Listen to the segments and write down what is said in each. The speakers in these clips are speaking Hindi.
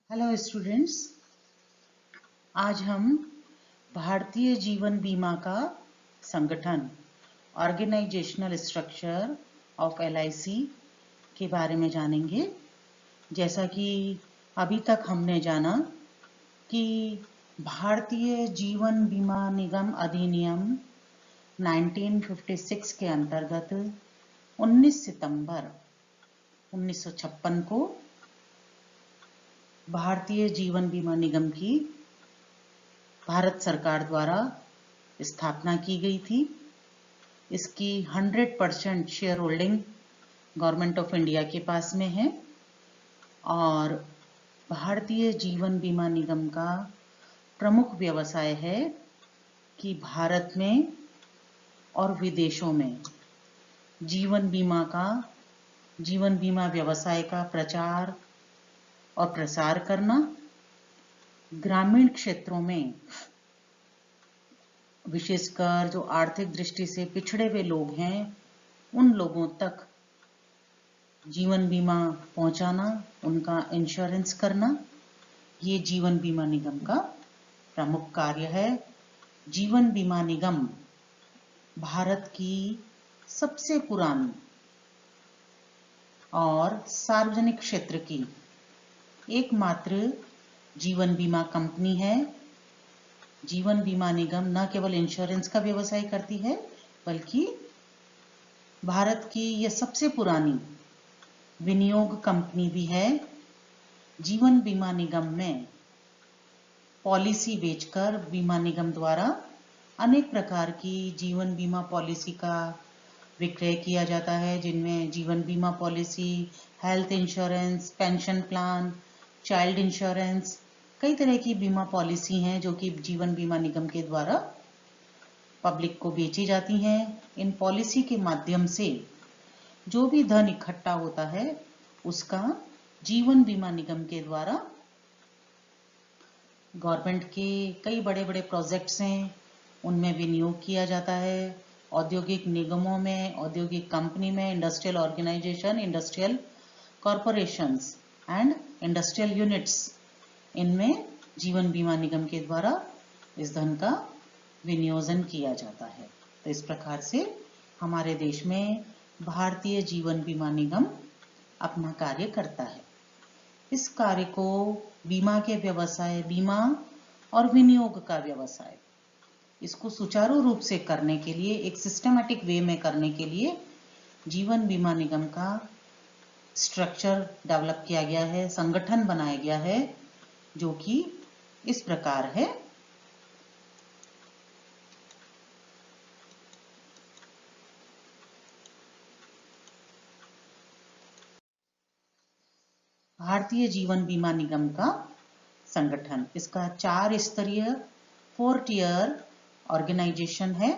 हेलो स्टूडेंट्स, आज हम भारतीय जीवन बीमा का संगठन ऑर्गेनाइजेशनल स्ट्रक्चर ऑफ LIC के बारे में जानेंगे। जैसा कि अभी तक हमने जाना कि भारतीय जीवन बीमा निगम अधिनियम 1956 के अंतर्गत 19 सितंबर 1956 को भारतीय जीवन बीमा निगम की भारत सरकार द्वारा स्थापना की गई थी। इसकी 100% share holding government of India के पास में है और भारतीय जीवन बीमा निगम का प्रमुख व्यवसाय है कि भारत में और विदेशों में जीवन बीमा व्यवसाय का प्रचार और प्रसार करना, ग्रामीण क्षेत्रों में विशेषकर जो आर्थिक दृष्टि से पिछड़े हुए लोग हैं उन लोगों तक जीवन बीमा पहुंचाना, उनका इंश्योरेंस करना, ये जीवन बीमा निगम का प्रमुख कार्य है। जीवन बीमा निगम भारत की सबसे पुरानी और सार्वजनिक क्षेत्र की एकमात्र जीवन बीमा कंपनी है। जीवन बीमा निगम न केवल इंश्योरेंस का व्यवसाय करती है बल्कि भारत की यह सबसे पुरानी विनियोग कंपनी भी है। जीवन बीमा निगम में पॉलिसी बेचकर बीमा निगम द्वारा अनेक प्रकार की जीवन बीमा पॉलिसी का विक्रय किया जाता है, जिनमें जीवन बीमा policy, health insurance, pension plan, child insurance, कई तरह की बीमा पॉलिसी हैं जो कि जीवन बीमा निगम के द्वारा पब्लिक को बेची जाती हैं। इन पॉलिसी के माध्यम से जो भी धन इकट्ठा होता है उसका जीवन बीमा निगम के द्वारा गवर्नमेंट के कई बड़े बड़े प्रोजेक्ट्स हैं उनमें विनियोग किया जाता है। औद्योगिक निगमों में, औद्योगिक कंपनी में, industrial organisation, industrial corporations and industrial units, इनमें जीवन बीमा निगम के द्वारा इस धन का विनियोजन किया जाता है। तो इस प्रकार से हमारे देश में भारतीय जीवन बीमा निगम अपना कार्य करता है। इस कार्य को बीमा के व्यवसाय, बीमा और विनियोग का व्यवसाय, इसको सुचारू रूप से करने के लिए, एक सिस्टमैटिक वे में करने के लिए जीवन बीमा निगम का स्ट्रक्चर डेवलप किया गया है, संगठन बनाया गया है, जो कि इस प्रकार है। भारतीय जीवन बीमा निगम का संगठन, इसका 4 स्तरीय 4 टियर ऑर्गेनाइजेशन है।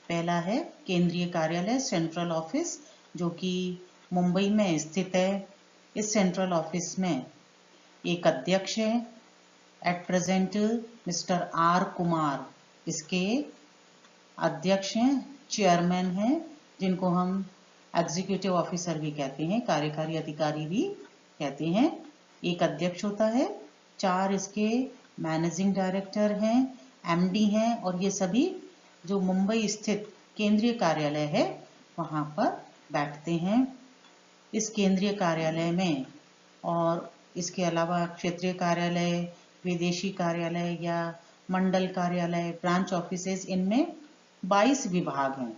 पहला है केंद्रीय कार्यालय, सेंट्रल ऑफिस, जो कि मुंबई में स्थित है। इस सेंट्रल ऑफिस में एक अध्यक्ष है, at present mister R Kumar इसके अध्यक्ष हैं, चेयरमैन हैं, जिनको हम एग्जीक्यूटिव ऑफिसर भी कहते हैं, कार्यकारी अधिकारी भी कहते हैं। एक अध्यक्ष होता है, 4 इसके मैनेजिंग डायरेक्टर हैं, MD हैं, और ये सभी जो मुंबई स्थित केंद्रीय कार्यालय है वहाँ पर बैठते हैं। इस केंद्रीय कार्यालय में और इसके अलावा क्षेत्रीय कार्यालय, विदेशी कार्यालय या मंडल कार्यालय, ब्रांच ऑफिसेज, इनमें 22 विभाग हैं।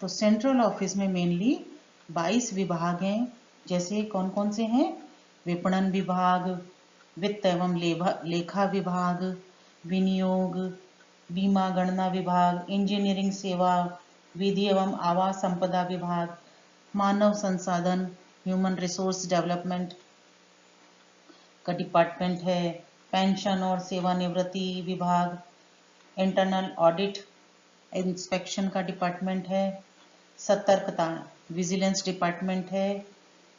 तो सेंट्रल ऑफिस में मेनली 22 विभाग हैं। जैसे कौन कौन से हैं? विपणन विभाग, वित्त एवं लेखा विभाग, विनियोग, बीमा गणना विभाग, इंजीनियरिंग सेवा, विधि एवं आवास संपदा विभाग, मानव संसाधन, ह्यूमन रिसोर्स डेवलपमेंट का डिपार्टमेंट है, पेंशन और सेवानिवृत्ति विभाग, इंटरनल ऑडिट इंस्पेक्शन का डिपार्टमेंट है, सतर्कता विजिलेंस डिपार्टमेंट है,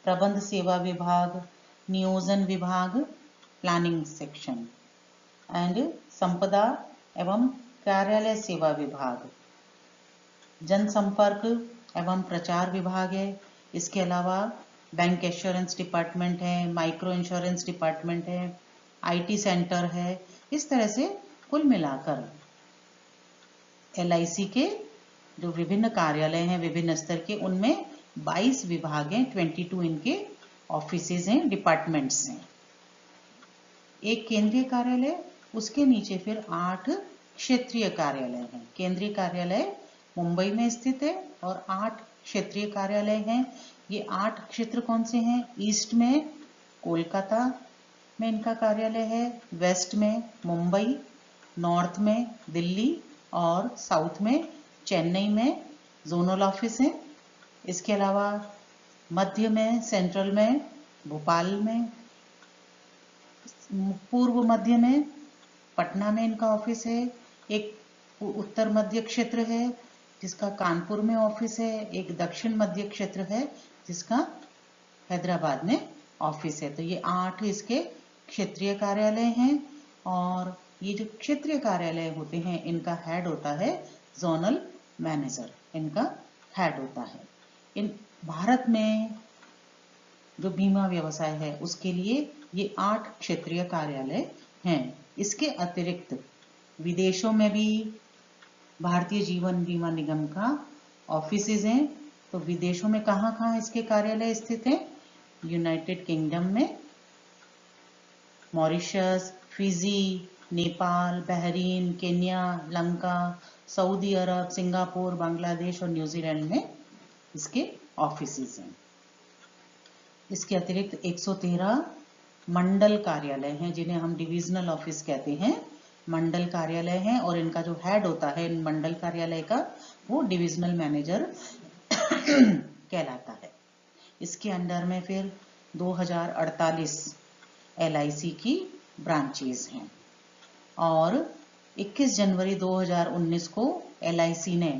प्रबंध सेवा विभाग, नियोजन विभाग, प्लानिंग सेक्शन, एंड संपदा एवं कार्यालय सेवा विभाग, जनसंपर्क एवं प्रचार विभाग है। इसके अलावा बैंक एश्योरेंस डिपार्टमेंट है, माइक्रो इंश्योरेंस डिपार्टमेंट है, IT सेंटर है। इस तरह से कुल मिलाकर LIC के जो विभिन्न कार्यालय हैं विभिन्न स्तर के, उनमें 22 विभाग हैं, 22 इनके ऑफिसेज हैं, डिपार्टमेंट्स हैं। एक केंद्रीय कार्यालय, उसके नीचे फिर 8 क्षेत्रीय कार्यालय हैं। केंद्रीय कार्यालय मुंबई में स्थित है और 8 क्षेत्रीय कार्यालय हैं। ये 8 क्षेत्र कौन से हैं? ईस्ट में कोलकाता में इनका कार्यालय है, वेस्ट में मुंबई, नॉर्थ में दिल्ली और साउथ में चेन्नई में जोनल ऑफिस है। इसके अलावा मध्य में, सेंट्रल में भोपाल में, पूर्व मध्य में पटना में इनका ऑफिस है। एक उत्तर मध्य क्षेत्र है जिसका कानपुर में ऑफिस है। एक दक्षिण मध्य क्षेत्र है जिसका हैदराबाद में ऑफिस है। तो ये 8 इसके क्षेत्रीय कार्यालय हैं और ये जो क्षेत्रीय कार्यालय होते हैं इनका हेड होता है जोनल मैनेजर, इनका हेड होता है। इन भारत में जो बीमा व्यवसाय है उसके लिए ये 8 क्षेत्रीय कार्यालय हैं। इसके अतिरिक्त विदेशों में भी भारतीय जीवन बीमा निगम का ऑफिसेज हैं। तो विदेशों में कहाँ इसके कार्यालय स्थित हैं? यूनाइटेड किंगडम में, Mauritius, Fiji, Nepal, Bahrain, Kenya, Lanka, Saudi Arab, Singapore, Bangladesh और न्यूजीलैंड में इसके ऑफिसेज हैं। इसके अतिरिक्त 113 मंडल कार्यालय हैं जिन्हें हम डिविजनल ऑफिस कहते हैं। मंडल कार्यालय हैं और इनका जो हेड होता है इन मंडल कार्यालय का, वो डिविजनल मैनेजर कहलाता है। इसके अंडर में फिर 2048 LIC की ब्रांचेस हैं और 21 जनवरी 2019 को LIC ने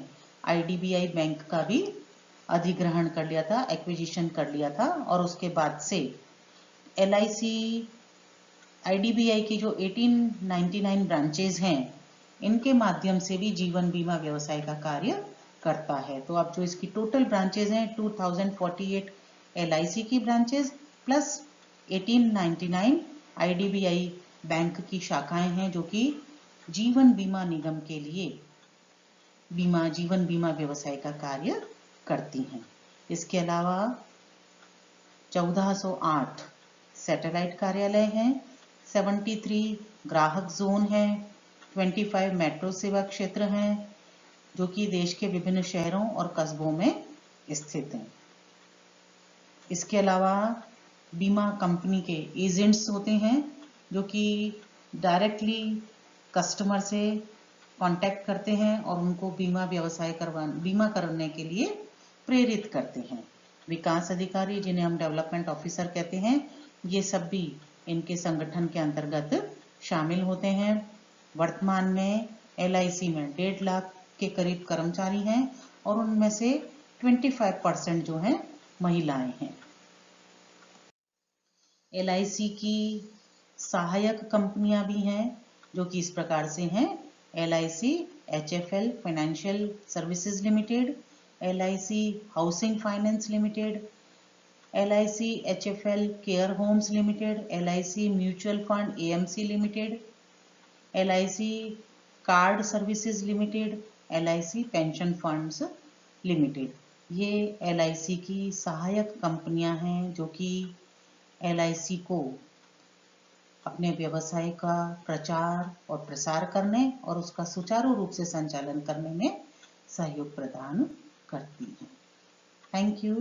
IDBI बैंक का भी अधिग्रहण कर लिया था, एक्विजिशन कर लिया था और उसके बाद से LIC IDBI की जो 1899 ब्रांचेज हैं इनके माध्यम से भी जीवन बीमा व्यवसाय का कार्य करता है। तो अब जो इसकी टोटल ब्रांचेज हैं 2048 LIC की ब्रांचेज प्लस 1899 IDBI बैंक की शाखाएं हैं जो कि जीवन बीमा निगम के लिए जीवन बीमा व्यवसाय का कार्य करती हैं। इसके अलावा 1408 सैटेलाइट कार्यालय हैं, 73 ग्राहक जोन हैं, 25 मेट्रो सेवा क्षेत्र हैं जो कि देश के विभिन्न शहरों और कस्बों में स्थित हैं। इसके अलावा बीमा कंपनी के एजेंट्स होते हैं जो कि डायरेक्टली कस्टमर से कांटेक्ट करते हैं और उनको बीमा करने के लिए प्रेरित करते हैं। विकास अधिकारी जिन्हें हम डेवलपमेंट ऑफिसर कहते हैं, ये सब भी इनके संगठन के अंतर्गत शामिल होते हैं। वर्तमान में LIC में 1.5 लाख के करीब कर्मचारी हैं और उनमें से 25% जो हैं महिलाएं हैं। LIC की सहायक कंपनियां भी हैं जो कि इस प्रकार से हैं: LIC HFL financial services limited, LIC housing finance limited, LIC HFL care homes limited, LIC mutual fund AMC limited, LIC card services limited, LIC pension funds limited. ये LIC की सहायक कंपनियां हैं जो कि LIC को अपने व्यवसाय का प्रचार और प्रसार करने और उसका सुचारू रूप से संचालन करने में सहयोग प्रदान करती हैं। Thank you.